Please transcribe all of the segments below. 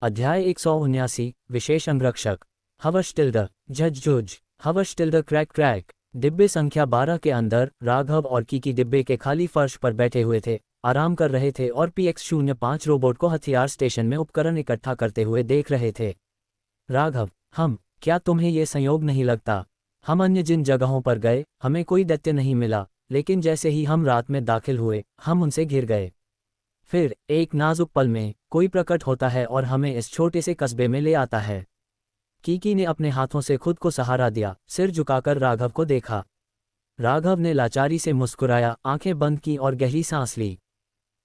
अध्याय 179 विशेष अंगरक्षक। हवशटिल्ड झज्झुझ हवशटिल्ड crack crack. डिब्बे संख्या 12 के अंदर राघव और कीकी डिब्बे के खाली फर्श पर बैठे हुए थे, आराम कर रहे थे और PX-05 रोबोट को हथियार स्टेशन में उपकरण इकट्ठा करते हुए देख रहे थे। राघव, क्या तुम्हें ये संयोग नहीं लगता? हम अन्य जिन जगहों पर गए, हमें कोई दैत्य नहीं मिला, लेकिन जैसे ही हम रात में दाखिल हुए, हम उनसे घिर गए। फिर एक नाजुक पल में कोई प्रकट होता है और हमें इस छोटे से कस्बे में ले आता है। कीकी ने अपने हाथों से खुद को सहारा दिया, सिर झुकाकर राघव को देखा। राघव ने लाचारी से मुस्कुराया, आंखें बंद की और गहरी सांस ली।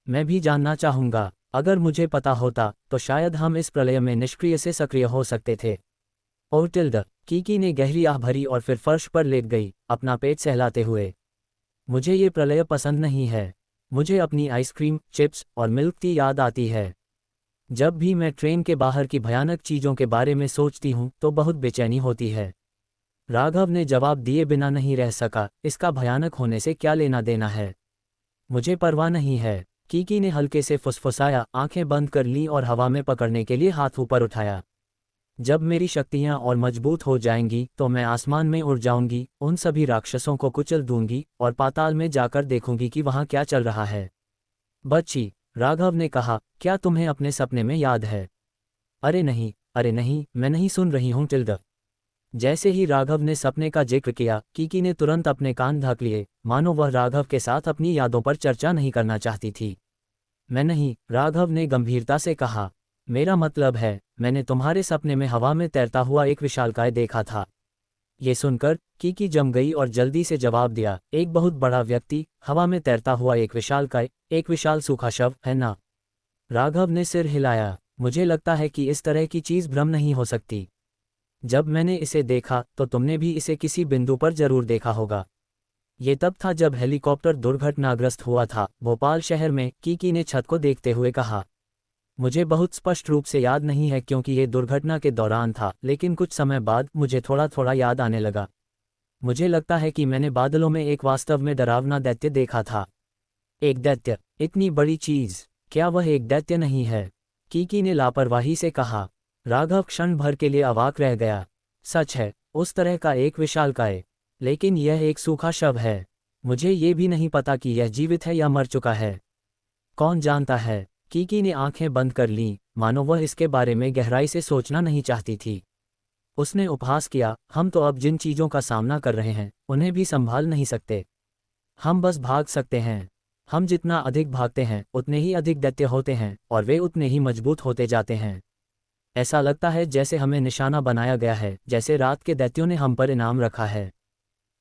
मैं भी जानना चाहूंगा। अगर मुझे पता होता तो शायद हम इस प्रलय में निष्क्रिय से सक्रिय हो सकते थे। ओटिल्ड, कीकी ने गहरी आह भरी और फिर फर्श पर लेट गई, अपना पेट सहलाते हुए। मुझे ये प्रलय पसंद नहीं है। मुझे अपनी आइसक्रीम, चिप्स और मिल्क टी याद आती है। जब भी मैं ट्रेन के बाहर की भयानक चीज़ों के बारे में सोचती हूँ तो बहुत बेचैनी होती है। राघव ने जवाब दिए बिना नहीं रह सका, इसका भयानक होने से क्या लेना देना है? मुझे परवाह नहीं है, कीकी ने हल्के से फुसफुसाया, आंखें बंद कर लीं और हवा में पकड़ने के लिए हाथ ऊपर उठाया। जब मेरी शक्तियां और मजबूत हो जाएंगी तो मैं आसमान में उड़ जाऊंगी, उन सभी राक्षसों को कुचल दूंगी और पाताल में जाकर देखूंगी कि वहां क्या चल रहा है। बच्ची, राघव ने कहा, क्या तुम्हें अपने सपने में याद है? अरे नहीं, मैं नहीं सुन रही हूं टिल्ड। जैसे ही राघव ने सपने का जिक्र किया, कीकी ने तुरंत अपने कान ढक लिए, मानो वह राघव के साथ अपनी यादों पर चर्चा नहीं करना चाहती थी। मैं नहीं, राघव ने गंभीरता से कहा। मेरा मतलब है, मैंने तुम्हारे सपने में हवा में तैरता हुआ एक विशालकाय देखा था। ये सुनकर कीकी जम गई और जल्दी से जवाब दिया, एक बहुत बड़ा व्यक्ति, हवा में तैरता हुआ एक विशालकाय, एक विशाल सूखा शव, है ना? राघव ने सिर हिलाया। मुझे लगता है कि इस तरह की चीज़ भ्रम नहीं हो सकती। जब मैंने इसे देखा तो तुमने भी इसे किसी बिंदु पर जरूर देखा होगा। ये तब था जब हेलीकॉप्टर दुर्घटनाग्रस्त हुआ था, भोपाल शहर में, कीकी ने छत को देखते हुए कहा। मुझे बहुत स्पष्ट रूप से याद नहीं है क्योंकि ये दुर्घटना के दौरान था, लेकिन कुछ समय बाद मुझे थोड़ा थोड़ा याद आने लगा। मुझे लगता है कि मैंने बादलों में एक वास्तव में डरावना दैत्य देखा था। एक दैत्य? इतनी बड़ी चीज? क्या वह एक दैत्य नहीं है? कीकी ने लापरवाही से कहा। राघव क्षण भर के लिए अवाक रह गया। सच है, उस तरह का एक विशालकाय, लेकिन यह एक सूखा शव है। मुझे ये भी नहीं पता कि यह जीवित है या मर चुका है। कौन जानता है? कीकी ने आंखें बंद कर लीं, मानो वह इसके बारे में गहराई से सोचना नहीं चाहती थी। उसने उपहास किया, हम तो अब जिन चीज़ों का सामना कर रहे हैं उन्हें भी संभाल नहीं सकते। हम बस भाग सकते हैं। हम जितना अधिक भागते हैं उतने ही अधिक दैत्य होते हैं और वे उतने ही मजबूत होते जाते हैं। ऐसा लगता है जैसे हमें निशाना बनाया गया है, जैसे रात के दैत्यों ने हम पर इनाम रखा है।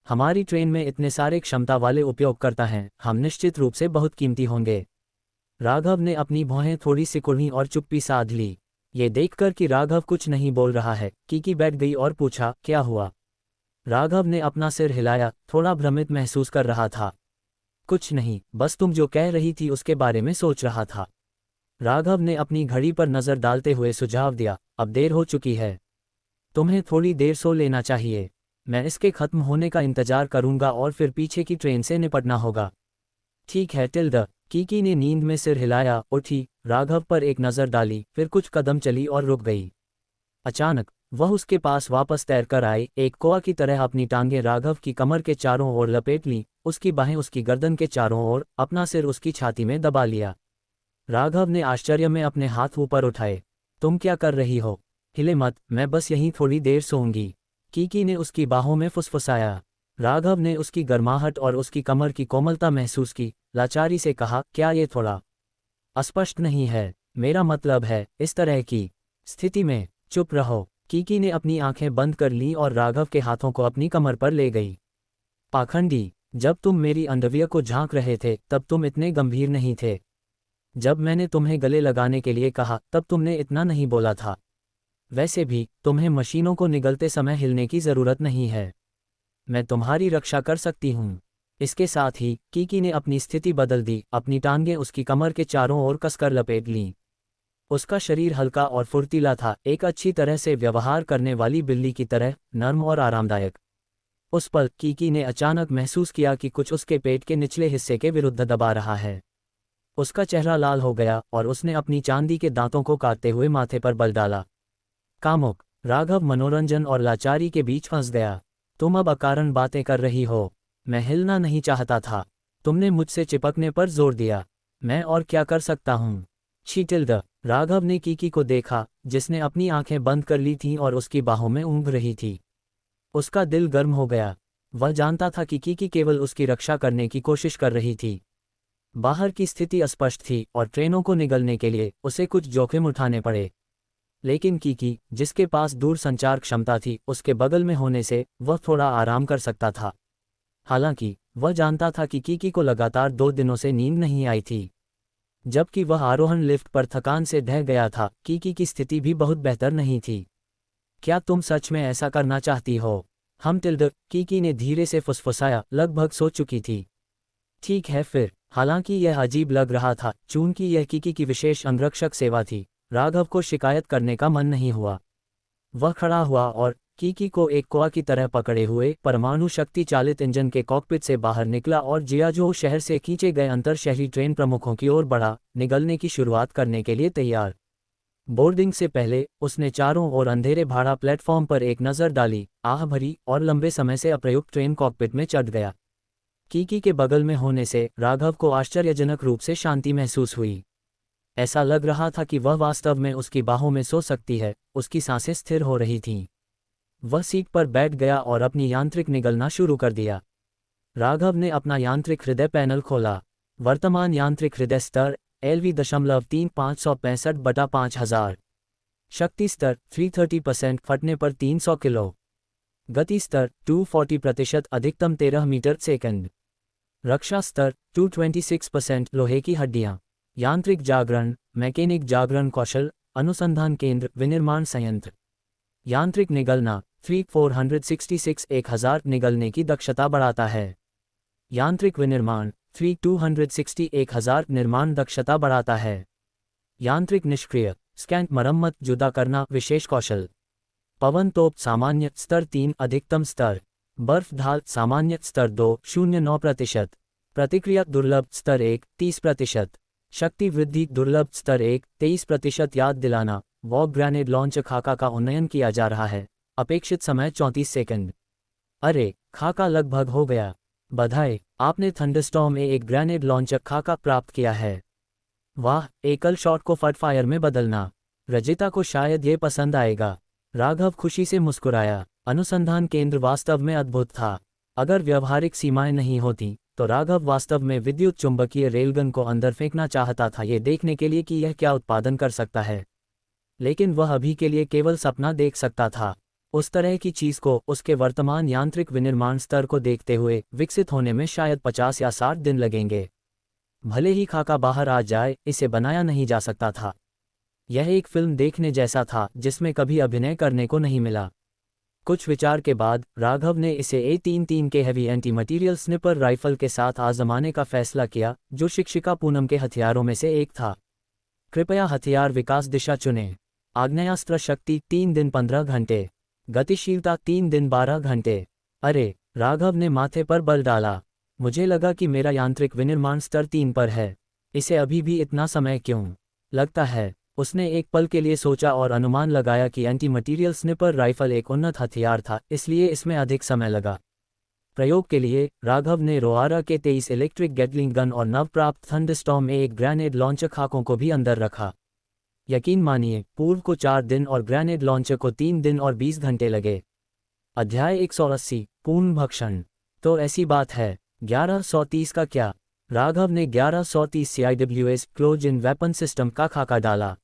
हमारी ट्रेन में इतने सारे क्षमता वाले उपयोगकर्ता हैं, हम निश्चित रूप से बहुत कीमती होंगे। राघव ने अपनी भौहें थोड़ी सिकुड़ी और चुप्पी साध ली। ये देखकर कि राघव कुछ नहीं बोल रहा है, कीकी बैठ गई और पूछा, क्या हुआ? राघव ने अपना सिर हिलाया, थोड़ा भ्रमित महसूस कर रहा था। कुछ नहीं, बस तुम जो कह रही थी उसके बारे में सोच रहा था। राघव ने अपनी घड़ी पर नजर डालते हुए सुझाव दिया, अब देर हो चुकी है। तुम्हें थोड़ी देर सो लेना चाहिए। मैं इसके खत्म होने का इंतजार करूंगा और फिर पीछे की ट्रेन से निपटना होगा। ठीक है टिल्ड, कीकी ने नींद में सिर हिलाया, उठी, राघव पर एक नज़र डाली, फिर कुछ कदम चली और रुक गई। अचानक वह उसके पास वापस तैरकर आई, एक कोआ की तरह अपनी टांगें राघव की कमर के चारों ओर लपेट लीं, उसकी बाहें उसकी गर्दन के चारों ओर, अपना सिर उसकी छाती में दबा लिया। राघव ने आश्चर्य में अपने हाथ ऊपर उठाए। तुम क्या कर रही हो? हिले मत, मैं बस यहीं थोड़ी देर सोऊंगी, कीकी ने उसकी बाहों में फुसफुसाया। राघव ने उसकी गर्माहट और उसकी कमर की कोमलता महसूस की, लाचारी से कहा, क्या ये थोड़ा अस्पष्ट नहीं है? मेरा मतलब है, इस तरह की स्थिति में। चुप रहो, कीकी ने अपनी आंखें बंद कर लीं और राघव के हाथों को अपनी कमर पर ले गई। पाखंडी, जब तुम मेरी अंडरवियर को झांक रहे थे तब तुम इतने गंभीर नहीं थे। जब मैंने तुम्हें गले लगाने के लिए कहा तब तुमने इतना नहीं बोला था। वैसे भी तुम्हें मशीनों को निगलते समय हिलने की ज़रूरत नहीं है। मैं तुम्हारी रक्षा कर सकती हूँ। इसके साथ ही कीकी ने अपनी स्थिति बदल दी, अपनी टांगें उसकी कमर के चारों ओर कसकर लपेट लीं। उसका शरीर हल्का और फुर्तीला था, एक अच्छी तरह से व्यवहार करने वाली बिल्ली की तरह, नर्म और आरामदायक। उस पल कीकी ने अचानक महसूस किया कि कुछ उसके पेट के निचले हिस्से के विरुद्ध दबा रहा है। उसका चेहरा लाल हो गया और उसने अपनी चांदी के दांतों को काटते हुए माथे पर बल डाला। कामुक। राघव मनोरंजन और लाचारी के बीच फंस गया। तुम अब अकारण बातें कर रही हो। मैं हिलना नहीं चाहता था। तुमने मुझसे चिपकने पर जोर दिया। मैं और क्या कर सकता हूँ? शीटिल्ड। राघव ने कीकी को देखा, जिसने अपनी आंखें बंद कर ली थीं और उसकी बाहों में ऊँघ रही थी। उसका दिल गर्म हो गया। वह जानता था कि कीकी केवल उसकी रक्षा करने की कोशिश कर रही थी। बाहर की स्थिति अस्पष्ट थी और ट्रेनों को निगलने के लिए उसे कुछ जोखिम उठाने पड़े। लेकिन कीकी, जिसके पास दूर संचार क्षमता थी, उसके बगल में होने से वह थोड़ा आराम कर सकता था। हालांकि वह जानता था कि कीकी को लगातार 2 दिनों से नींद नहीं आई थी। जबकि वह आरोहण लिफ्ट पर थकान से ढह गया था, कीकी की स्थिति भी बहुत बेहतर नहीं थी। क्या तुम सच में ऐसा करना चाहती हो? कीकी ने धीरे से फुसफुसाया, लगभग सो चुकी थी। ठीक है फिर। हालांकि यह अजीब लग रहा था, चूंकि यह कीकी की विशेष अंगरक्षक सेवा थी। राघव को शिकायत करने का मन नहीं हुआ। वह खड़ा हुआ और कीकी को एक कोआ की तरह पकड़े हुए परमाणु शक्ति चालित इंजन के कॉकपिट से बाहर निकला और जियाजो शहर से खींचे गए अंतर शहरी ट्रेन प्रमुखों की ओर बढ़ा, निगलने की शुरुआत करने के लिए तैयार। बोर्डिंग से पहले उसने चारों ओर अंधेरे भाड़ा प्लेटफॉर्म पर एक नज़र डाली, आह भरी, और लंबे समय से अप्रयुक्त ट्रेन कॉकपिट में चढ़ गया। कीकी के बगल में होने से राघव को आश्चर्यजनक रूप से शांति महसूस हुई। ऐसा लग रहा था कि वह वास्तव में उसकी बाहों में सो सकती है। उसकी सांसें स्थिर हो रही थीं। वह सीट पर बैठ गया और अपनी यांत्रिक निगलना शुरू कर दिया। राघव ने अपना यांत्रिक हृदय पैनल खोला। वर्तमान यांत्रिक हृदय स्तर LV.3565/5000। शक्ति स्तर 330%, फटने पर 300 किलो। गति स्तर 240%, अधिकतम 13 मीटर सेकंड। रक्षा स्तर 226%, लोहे की हड्डियां। यांत्रिक जागरण, मैकेनिक जागरण कौशल, अनुसंधान केंद्र, विनिर्माण संयंत्र। यांत्रिक निगलना 3466, 1000 निगलने की दक्षता बढ़ाता है। यांत्रिक विनिर्माण 3260, 1000 निर्माण दक्षता बढ़ाता है। यांत्रिक निष्क्रिय स्कैंट, मरम्मत, जुदा करना, विशेष कौशल। पवन तोप सामान्य स्तर 3, अधिकतम स्तर। बर्फ ढाल सामान्य स्तर 2, 09%। प्रतिक्रिया दुर्लभ स्तर 1, 30%। शक्ति वृद्धि दुर्लभ स्तर 1, 23%। याद दिलाना, वॉग ग्रेनेड लॉन्च खाका का उन्नयन किया जा रहा है। अपेक्षित समय 34 सेकंड। अरे, खाका लगभग हो गया। बधाई, आपने थंडरस्टॉर्म में एक ग्रेनेड लॉन्चर खाका प्राप्त किया है। वाह, एकल शॉट को फटफायर में बदलना। रजिता को शायद ये पसंद आएगा। राघव खुशी से मुस्कुराया। अनुसंधान केंद्र वास्तव में अद्भुत था। अगर व्यवहारिक सीमाएं नहीं होती तो राघव वास्तव में विद्युत चुंबकीय रेलगन को अंदर फेंकना चाहता था, ये देखने के लिए कि यह क्या उत्पादन कर सकता है। लेकिन वह अभी के लिए केवल सपना देख सकता था। उस तरह की चीज़ को उसके वर्तमान यांत्रिक विनिर्माण स्तर को देखते हुए विकसित होने में शायद 50 या 60 दिन लगेंगे। भले ही खाका बाहर आ जाए, इसे बनाया नहीं जा सकता था। यह एक फिल्म देखने जैसा था जिसमें कभी अभिनय करने को नहीं मिला। कुछ विचार के बाद राघव ने इसे A33 के heavy anti material sniper rifle के साथ आजमाने का फैसला किया, जो शिक्षिका पूनम के हथियारों में से एक था। कृपया हथियार विकास दिशा चुनें। आग्नेयास्त्र शक्ति 3 दिन 15 घंटे। गतिशीलता 3 दिन 12 घंटे। अरे, राघव ने माथे पर बल डाला। मुझे लगा कि मेरा यांत्रिक विनिर्माण स्तर 3 पर है। इसे अभी भी इतना समय क्यों लगता है? उसने एक पल के लिए सोचा और अनुमान लगाया कि एंटी मटीरियल स्निपर राइफल एक उन्नत हथियार था, इसलिए इसमें अधिक समय लगा। प्रयोग के लिए राघव ने रोआरा के 23 इलेक्ट्रिक गैटलिंग गन और नवप्राप्त थंडरस्टॉर्म में एक ग्रेनेड लॉन्चर खाकों को भी अंदर रखा। यकीन मानिए, पूर्व को 4 दिन और ग्रेनेड लॉन्चर को 3 दिन और 20 घंटे लगे। अध्याय 180, पूर्ण भक्षण। तो ऐसी बात है। 1130 का क्या? राघव ने 1130 CIWS close in weapon system का खाका डाला।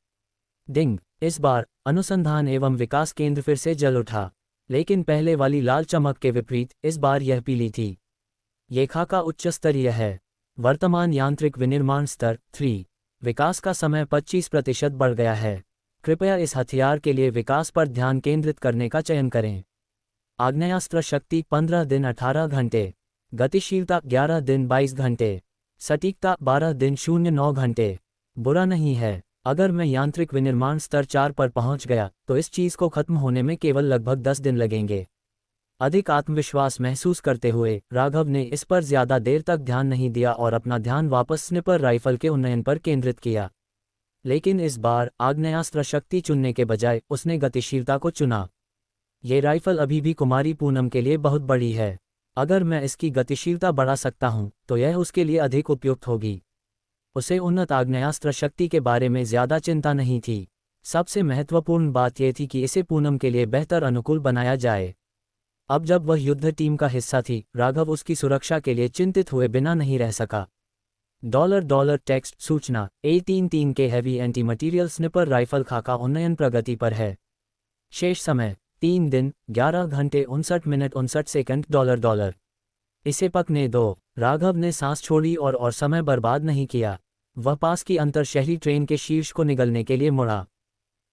डिंग। इस बार अनुसंधान एवं विकास केंद्र फिर से जल उठा, लेकिन पहले वाली लाल चमक के विपरीत इस बार यह पीली थी। ये खाका उच्च स्तरीय है। वर्तमान यांत्रिक विनिर्माण स्तर 3। विकास का समय 25% बढ़ गया है। कृपया इस हथियार के लिए विकास पर ध्यान केंद्रित करने का चयन करें। आग्नेयास्त्र शक्ति 15 दिन 18 घंटे। गतिशीलता 11 दिन 22 घंटे। सटीकता 12 दिन 09 घंटे। बुरा नहीं है। अगर मैं यांत्रिक विनिर्माण स्तर 4 पर पहुंच गया तो इस चीज़ को खत्म होने में केवल लगभग 10 दिन लगेंगे। अधिक आत्मविश्वास महसूस करते हुए राघव ने इस पर ज्यादा देर तक ध्यान नहीं दिया और अपना ध्यान वापस स्निपर राइफल के उन्नयन पर केंद्रित किया। लेकिन इस बार आग्नेयास्त्र शक्ति चुनने के बजाय उसने गतिशीलता को चुना। ये राइफल अभी भी कुमारी पूनम के लिए बहुत बड़ी है। अगर मैं इसकी गतिशीलता बढ़ा सकता हूं तो यह उसके लिए अधिक उपयुक्त होगी। उसे उन्नत आग्नेयास्त्र शक्ति के बारे में ज्यादा चिंता नहीं थी। सबसे महत्वपूर्ण बात यह थी कि इसे पूनम के लिए बेहतर अनुकूल बनाया जाए। अब जब वह युद्ध टीम का हिस्सा थी, राघव उसकी सुरक्षा के लिए चिंतित हुए बिना नहीं रह सका। $, टेक्स्ट सूचना A33 के heavy anti material sniper rifle खाका उन्नयन प्रगति पर है। शेष समय 3 दिन 11 घंटे 59 मिनट 59 सेकंड $। इसे पकने दो। राघव ने सांस छोड़ी और समय बर्बाद नहीं किया। वह पास की अंतर शहरी ट्रेन के शीर्ष को निगलने के लिए मुड़ा।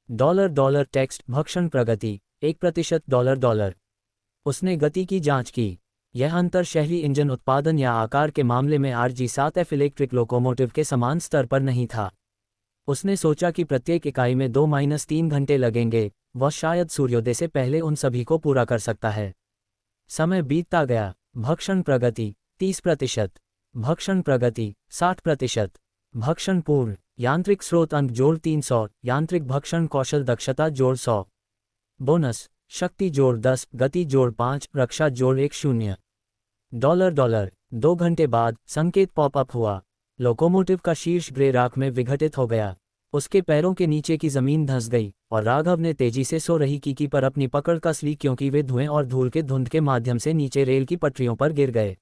$, टेक्स्ट भक्षण प्रगति 1% $। उसने गति की जांच की। यह अंतर शहरी इंजन उत्पादन या आकार के मामले में RG7F इलेक्ट्रिक लोकोमोटिव के समान स्तर पर नहीं था। उसने सोचा कि प्रत्येक इकाई में 2-3 घंटे लगेंगे। वह शायद सूर्योदय से पहले उन सभी को पूरा कर सकता है। समय बीतता गया। भक्षण प्रगति 30%, भक्षण प्रगति 60%, भक्षण पूर्ण, यांत्रिक स्रोत अंक जोड़ 300, यांत्रिक भक्षण कौशल दक्षता जोड़ 100, बोनस शक्ति जोड़ 10, गति जोड़ 5, रक्षा जोड़ 10। $। 2 घंटे बाद संकेत पॉपअप हुआ। लोकोमोटिव का शीर्ष ग्रे राख में विघटित हो गया। उसके पैरों के नीचे की जमीन धंस गई और राघव ने तेजी से सो रही कीकी पर अपनी पकड़ कस ली क्योंकि वे धुएं और धूल के धुंध के माध्यम से नीचे रेल की पटरियों पर गिर गए।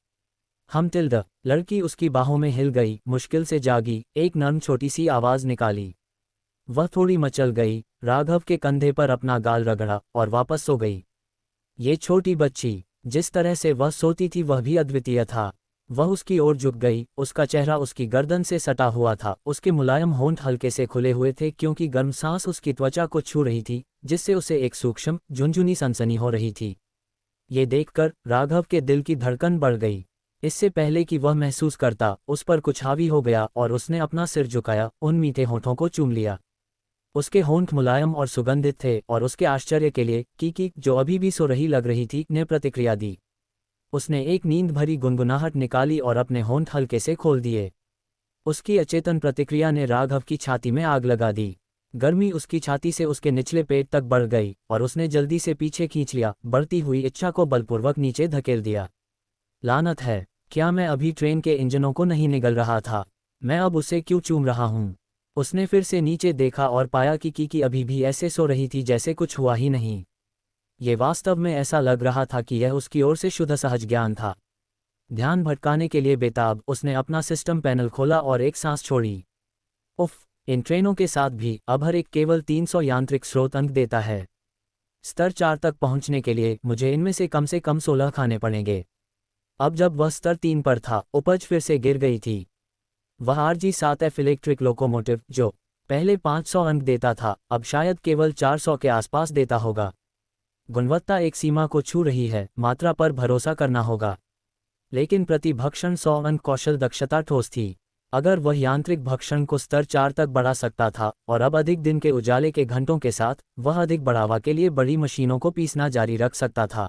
लड़की उसकी बाहों में हिल गई, मुश्किल से जागी, एक नर्म छोटी सी आवाज निकाली। वह थोड़ी मचल गई, राघव के कंधे पर अपना गाल रगड़ा और वापस सो गई। ये छोटी बच्ची, जिस तरह से वह सोती थी वह भी अद्वितीय था। वह उसकी ओर झुक गई, उसका चेहरा उसकी गर्दन से सटा हुआ था, उसके मुलायम होंठ हल्के से खुले हुए थे क्योंकि गर्म सांस उसकी त्वचा को छू रही थी, जिससे उसे एक सूक्ष्म झुनझुनी सनसनी हो रही थी। ये देखकर राघव के दिल की धड़कन बढ़ गई। इससे पहले कि वह महसूस करता, उस पर कुछ हावी हो गया और उसने अपना सिर झुकाया, उन मीठे होठों को चूम लिया। उसके होंठ मुलायम और सुगंधित थे और उसके आश्चर्य के लिए कीकी, जो अभी भी सो रही लग रही थी, ने प्रतिक्रिया दी। उसने एक नींद भरी गुनगुनाहट निकाली और अपने होंठ हल्के से खोल दिए। उसकी अचेतन प्रतिक्रिया ने राघव की छाती में आग लगा दी। गर्मी उसकी छाती से उसके निचले पेट तक बढ़ गई और उसने जल्दी से पीछे खींच लिया, बढ़ती हुई इच्छा को बलपूर्वक नीचे धकेल दिया। लानत है, क्या मैं अभी ट्रेन के इंजनों को नहीं निगल रहा था? मैं अब उसे क्यों चूम रहा हूँ? उसने फिर से नीचे देखा और पाया कि कीकी अभी भी ऐसे सो रही थी जैसे कुछ हुआ ही नहीं। ये वास्तव में ऐसा लग रहा था कि यह उसकी ओर से शुद्ध सहज ज्ञान था। ध्यान भटकाने के लिए बेताब, उसने अपना सिस्टम पैनल खोला और एक सांस छोड़ी। उफ, इन ट्रेनों के साथ भी अब हर एक केवल 300 यांत्रिक स्रोत अंक देता है। स्तर 4 तक पहुंचने के लिए मुझे इनमें से कम 16 खाने पड़ेंगे। अब जब वह स्तर 3 पर था, उपज फिर से गिर गई थी। वह RG7F इलेक्ट्रिक लोकोमोटिव, जो पहले 500 अंक देता था, अब शायद केवल 400 के आसपास देता होगा। गुणवत्ता एक सीमा को छू रही है, मात्रा पर भरोसा करना होगा। लेकिन प्रति भक्षण 100 अंक कौशल दक्षता ठोस थी। अगर वह यांत्रिक भक्षण को स्तर 4 तक बढ़ा सकता था और अब अधिक दिन के उजाले के घंटों के साथ वह अधिक बढ़ावा के लिए बड़ी मशीनों को पीसना जारी रख सकता था। ...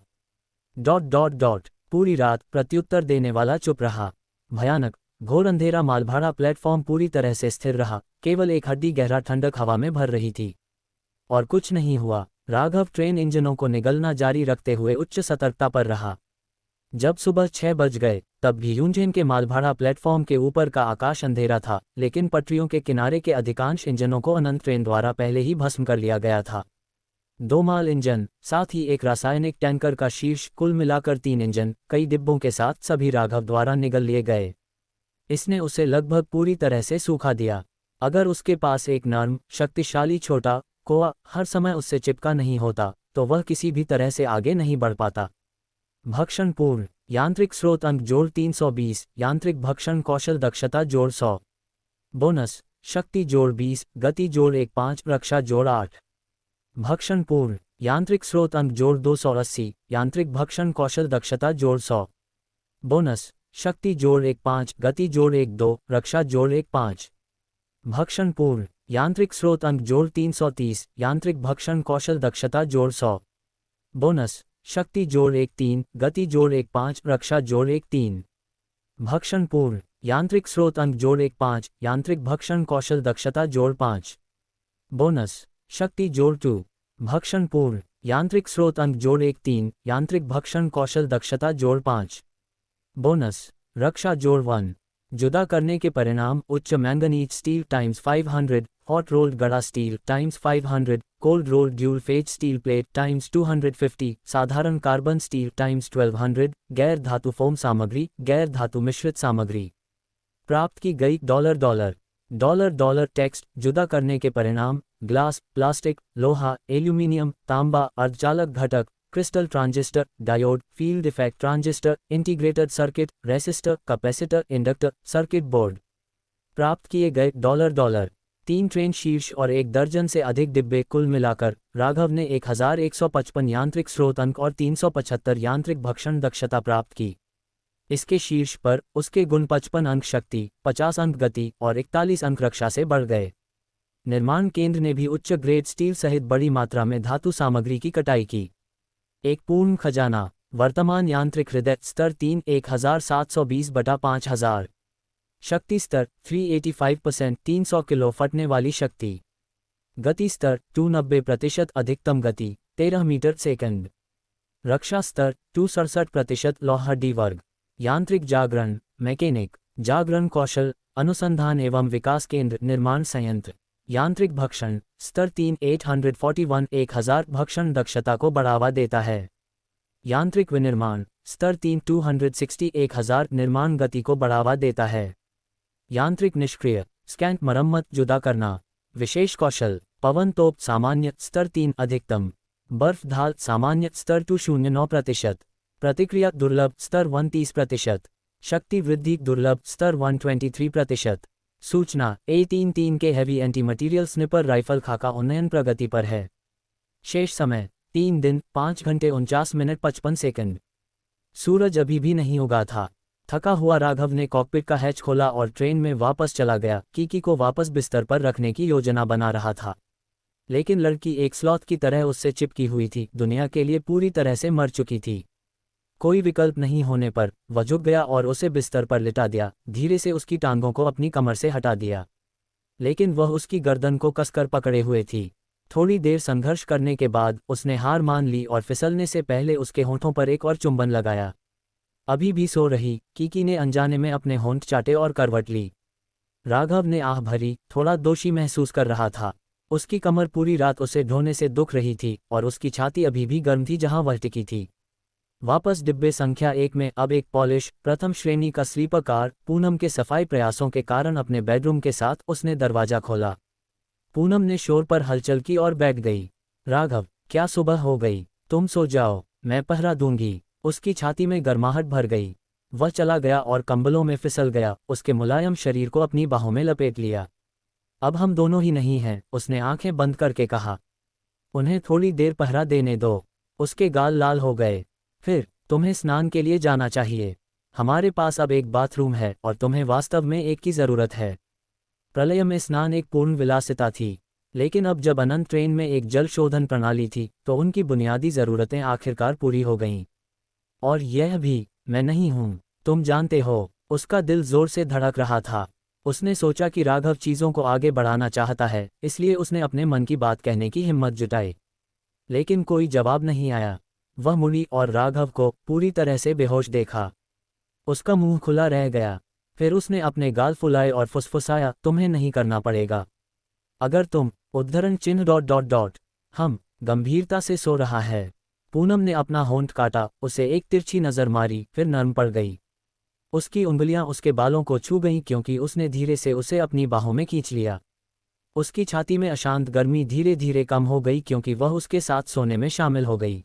पूरी रात प्रत्युत्तर देने वाला चुप रहा। भयानक घोर अंधेरा मालभाड़ा प्लेटफॉर्म पूरी तरह से स्थिर रहा, केवल एक हड्डी गहरा ठंडक हवा में भर रही थी। और कुछ नहीं हुआ। राघव ट्रेन इंजनों को निगलना जारी रखते हुए उच्च सतर्कता पर रहा। जब सुबह 6 बज गए, तब भी यूंझेन के मालभाड़ा प्लेटफॉर्म के ऊपर का आकाश अंधेरा था, लेकिन पटरियों के किनारे के अधिकांश इंजनों को अनंत ट्रेन द्वारा पहले ही भस्म कर लिया गया था। 2 माल इंजन, साथ ही एक रासायनिक टैंकर का शीर्ष, कुल मिलाकर 3 इंजन, कई डिब्बों के साथ, सभी राघव द्वारा निगल लिए गए। इसने उसे लगभग पूरी तरह से सूखा दिया। अगर उसके पास एक नर्म, शक्तिशाली छोटा कोआ हर समय उससे चिपका नहीं होता, तो वह किसी भी तरह से आगे नहीं बढ़ पाता। भक्षण पूर्ण, यांत्रिक स्रोत अंक जोड़ 320, यांत्रिक भक्षण कौशल दक्षता जोड़ 100, बोनस शक्ति जोड़ 20, गति जोड़ 15, रक्षा जोड़ 8। भक्षण पूर्ण, यांत्रिक स्रोत अंक जोड़ 280, यांत्रिक भक्षण कौशल दक्षता जोड़ 100, बोनस शक्ति जोड़ 15, गति जोड़ 12, रक्षा जोड़ 15। भक्षण पूर्ण, यांत्रिक स्रोत अंक जोड़ 330, यांत्रिक भक्षण कौशल दक्षता जोड़ 100, बोनस शक्ति जोड़ 1-3, गति जोड़ 1-5, रक्षा जोड़ 1-3। भक्षण पूर्ण, यांत्रिक स्रोत अंक जोड़ 1-5, यांत्रिक भक्षण कौशल दक्षता जोड़ 5। बोनस, शक्ति जोड़ 2, भक्षण पूर्ण, यांत्रिक स्रोत अंक जोड़ 1-3, यांत्रिक भक्षण कौशल दक्षता जोड़ 5। बोनस, रक्षा जोड़ 1। जुदा करने के परिणाम उच्च manganese steel times 500, hot rolled गड़ा steel times 500, cold rolled dual phase steel plate times 250, साधारण कार्बन स्टील टाइम्स 1200, गैर धातु फोम सामग्री, गैर धातु मिश्रित सामग्री। प्राप्त की गई $। टेक्स्ट, जुदा करने के परिणाम ग्लास, प्लास्टिक, लोहा, एल्यूमिनियम, तांबा, अर्धचालक घटक, crystal transistor, diode, field effect transistor, integrated circuit, resistor, capacitor, inductor, circuit board. प्राप्त किए गए $। 3 ट्रेन शीर्ष और 1 दर्जन से अधिक डिब्बे, कुल मिलाकर राघव ने 1155 यांत्रिक स्रोत अंक और 375 यांत्रिक भक्षण दक्षता प्राप्त की। इसके शीर्ष पर उसके गुण 55 अंक शक्ति, 50 अंक गति और 41 अंक रक्षा से बढ़ गए। निर्माण केंद्र ने भी उच्च ग्रेड स्टील सहित बड़ी मात्रा में धातु सामग्री की कटाई की। एक पूर्ण खजाना, वर्तमान यांत्रिक हृदय स्तर 3 1720/5000। शक्ति स्तर 385%, 300 किलो फटने वाली शक्ति। गति स्तर 290%, अधिकतम गति 13 मीटर सेकंड। रक्षा स्तर 267%, लौह डी वर्ग। यांत्रिक जागरण, मैकेनिक जागरण कौशल, अनुसंधान एवं विकास केंद्र, निर्माण संयंत्र। यांत्रिक भक्षण स्तर 3 841, 1000 भक्षण दक्षता को बढ़ावा देता है। यांत्रिक विनिर्माण स्तर 3 260, 1000 निर्माण गति को बढ़ावा देता है। यांत्रिक निष्क्रिय स्कैंट मरम्मत, जुदा करना। विशेष कौशल, पवन तोप सामान्य स्तर 3, अधिकतम। बर्फ ढाल सामान्य स्तर 209%। प्रतिक्रिया दुर्लभ स्तर 130%। शक्ति वृद्धि दुर्लभ स्तर 123%। सूचना A33 के heavy anti material sniper rifle खाका उन्नयन प्रगति पर है। शेष समय 3 दिन 5 घंटे 49 मिनट 55 सेकंड। सूरज अभी भी नहीं उगा था। थका हुआ राघव ने कॉकपिट का हैच खोला और ट्रेन में वापस चला गया। कीकी को वापस बिस्तर पर रखने की योजना बना रहा था, लेकिन लड़की एक स्लॉथ की तरह उससे चिपकी हुई थी, दुनिया के लिए पूरी तरह से मर चुकी थी। कोई विकल्प नहीं होने पर वह झुक गया और उसे बिस्तर पर लिटा दिया, धीरे से उसकी टांगों को अपनी कमर से हटा दिया, लेकिन वह उसकी गर्दन को कसकर पकड़े हुए थी। थोड़ी देर संघर्ष करने के बाद उसने हार मान ली और फिसलने से पहले उसके होंठों पर एक और चुंबन लगाया। अभी भी सो रही, कीकी ने अनजाने में अपने होंठ चाटे और करवट ली। राघव ने आह भरी, थोड़ा दोषी महसूस कर रहा था। उसकी कमर पूरी रात उसे ढोने से दुख रही थी और उसकी छाती अभी भी गर्म थी जहां वह टिकी थी। वापस डिब्बे संख्या 1 में अब एक पॉलिश प्रथम श्रेणी का स्लीपर कार। पूनम के सफाई प्रयासों के कारण अपने बेडरूम के साथ उसने दरवाजा खोला। पूनम ने शोर पर हलचल की और बैठ गई। राघव, क्या सुबह हो गई? तुम सो जाओ, मैं पहरा दूंगी। उसकी छाती में गर्माहट भर गई। वह चला गया और कंबलों में फिसल गया, उसके मुलायम शरीर को अपनी बाहों में लपेट लिया। अब हम दोनों ही नहीं हैं, उसने आंखें बंद करके कहा। उन्हें थोड़ी देर पहरा देने दो। उसके गाल लाल हो गए। फिर तुम्हें स्नान के लिए जाना चाहिए। हमारे पास अब एक बाथरूम है और तुम्हें वास्तव में एक की ज़रूरत है। प्रलय में स्नान एक पूर्ण विलासिता थी, लेकिन अब जब अनंत ट्रेन में एक जल शोधन प्रणाली थी तो उनकी बुनियादी ज़रूरतें आखिरकार पूरी हो गईं। और यह भी, मैं नहीं हूँ, तुम जानते हो। उसका दिल जोर से धड़क रहा था। उसने सोचा कि राघव चीज़ों को आगे बढ़ाना चाहता है, इसलिए उसने अपने मन की बात कहने की हिम्मत जुटाई। लेकिन कोई जवाब नहीं आया। वह मुड़ी और राघव को पूरी तरह से बेहोश देखा। उसका मुंह खुला रह गया। फिर उसने अपने गाल फुलाए और फुसफुसाया, तुम्हें नहीं करना पड़ेगा। अगर तुम उद्धरण चिन्ह ... हम गंभीरता से सो रहा है। पूनम ने अपना होंठ काटा, उसे एक तिरछी नज़र मारी, फिर नर्म पड़ गई। उसकी उंगलियां उसके बालों को छू गईं क्योंकि उसने धीरे से उसे अपनी बाहों में खींच लिया। उसकी छाती में अशांत गर्मी धीरे धीरे कम हो गई क्योंकि वह उसके साथ सोने में शामिल हो गई।